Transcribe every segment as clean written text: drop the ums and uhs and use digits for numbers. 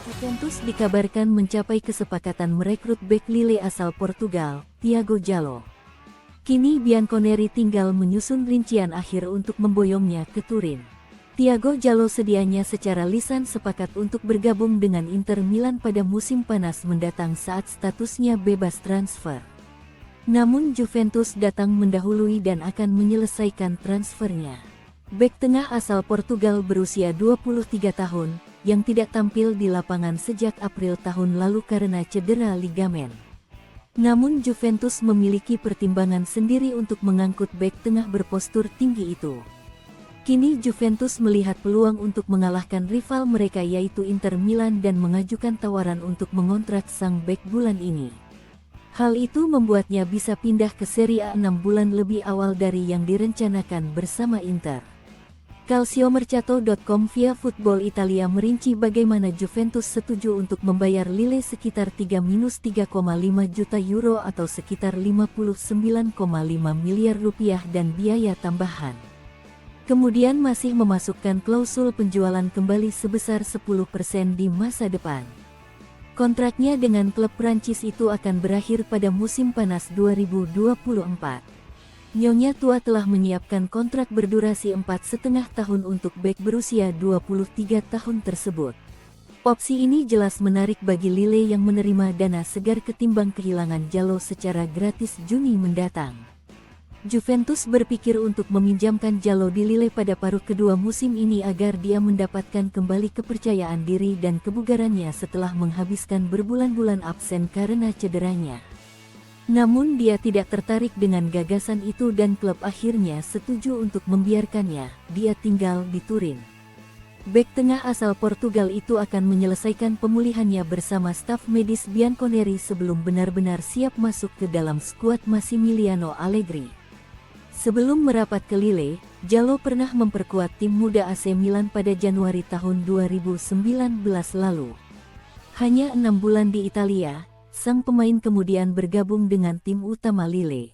Juventus dikabarkan mencapai kesepakatan merekrut bek Lille asal Portugal, Thiago Jallo. Kini Bianconeri tinggal menyusun rincian akhir untuk memboyongnya ke Turin. Thiago Jallo sedianya secara lisan sepakat untuk bergabung dengan Inter Milan pada musim panas mendatang saat statusnya bebas transfer. Namun Juventus datang mendahului dan akan menyelesaikan transfernya. Bek tengah asal Portugal berusia 23 tahun, yang tidak tampil di lapangan sejak April tahun lalu karena cedera ligamen. Namun Juventus memiliki pertimbangan sendiri untuk mengangkut bek tengah berpostur tinggi itu. Kini Juventus melihat peluang untuk mengalahkan rival mereka yaitu Inter Milan dan mengajukan tawaran untuk mengontrak sang bek bulan ini. Hal itu membuatnya bisa pindah ke Serie A 6 bulan lebih awal dari yang direncanakan bersama Inter. Calciomercato.com via Football Italia merinci bagaimana Juventus setuju untuk membayar Lille sekitar 3-3,5 juta euro atau sekitar 59,5 miliar rupiah dan biaya tambahan. Kemudian masih memasukkan klausul penjualan kembali sebesar 10% di masa depan. Kontraknya dengan klub Prancis itu akan berakhir pada musim panas 2024. Nyonya tua telah menyiapkan kontrak berdurasi 4,5 tahun untuk bek berusia 23 tahun tersebut. Opsi ini jelas menarik bagi Lille yang menerima dana segar ketimbang kehilangan Jallo secara gratis Juni mendatang. Juventus berpikir untuk meminjamkan Jallo di Lille pada paruh kedua musim ini agar dia mendapatkan kembali kepercayaan diri dan kebugarannya setelah menghabiskan berbulan-bulan absen karena cederanya. Namun dia tidak tertarik dengan gagasan itu dan klub akhirnya setuju untuk membiarkannya, dia tinggal di Turin. Bek tengah asal Portugal itu akan menyelesaikan pemulihannya bersama staf medis Bianconeri sebelum benar-benar siap masuk ke dalam skuad Massimiliano Allegri. Sebelum merapat ke Lille, Jallo pernah memperkuat tim muda AC Milan pada Januari tahun 2019 lalu. Hanya 6 bulan di Italia, sang pemain kemudian bergabung dengan tim utama Lille.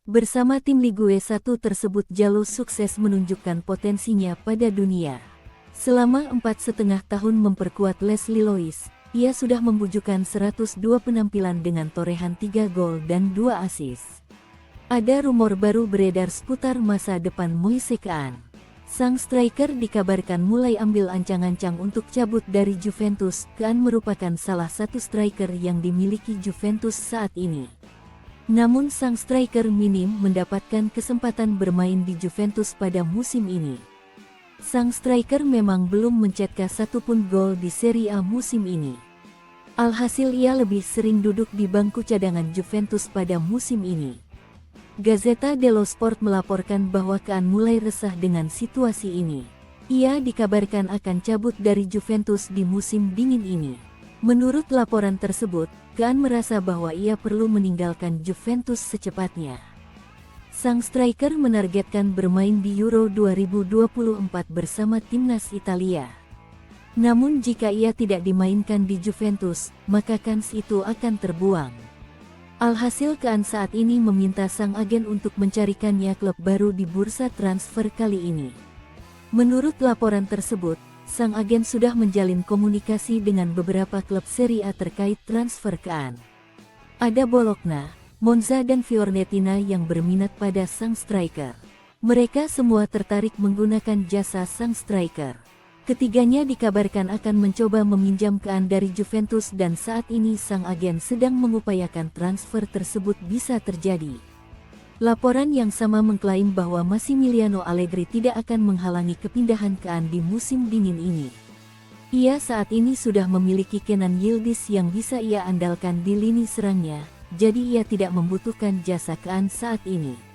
Bersama tim Ligue 1 tersebut Jallo sukses menunjukkan potensinya pada dunia. Selama 4,5 tahun memperkuat Leslie Lois, ia sudah membujukkan 102 penampilan dengan torehan 3 gol dan 2 assist. Ada rumor baru beredar seputar masa depan Moise Kean. Sang striker dikabarkan mulai ambil ancang-ancang untuk cabut dari Juventus. Kean merupakan salah satu striker yang dimiliki Juventus saat ini. Namun sang striker minim mendapatkan kesempatan bermain di Juventus pada musim ini. Sang striker memang belum mencetak satupun gol di Serie A musim ini. Alhasil ia lebih sering duduk di bangku cadangan Juventus pada musim ini. Gazzetta dello Sport melaporkan bahwa Kean mulai resah dengan situasi ini. Ia dikabarkan akan cabut dari Juventus di musim dingin ini. Menurut laporan tersebut, Kean merasa bahwa ia perlu meninggalkan Juventus secepatnya. Sang striker menargetkan bermain di Euro 2024 bersama timnas Italia. Namun jika ia tidak dimainkan di Juventus, maka kans itu akan terbuang. Alhasil Kean saat ini meminta sang agen untuk mencarikannya klub baru di bursa transfer kali ini. Menurut laporan tersebut, sang agen sudah menjalin komunikasi dengan beberapa klub Serie A terkait transfer Kean. Ada Bologna, Monza dan Fiorentina yang berminat pada sang striker. Mereka semua tertarik menggunakan jasa sang striker. Ketiganya dikabarkan akan mencoba meminjam Kean dari Juventus dan saat ini sang agen sedang mengupayakan transfer tersebut bisa terjadi. Laporan yang sama mengklaim bahwa Massimiliano Allegri tidak akan menghalangi kepindahan Kean di musim dingin ini. Ia saat ini sudah memiliki Kenan Yildiz yang bisa ia andalkan di lini serangnya, jadi ia tidak membutuhkan jasa Kean saat ini.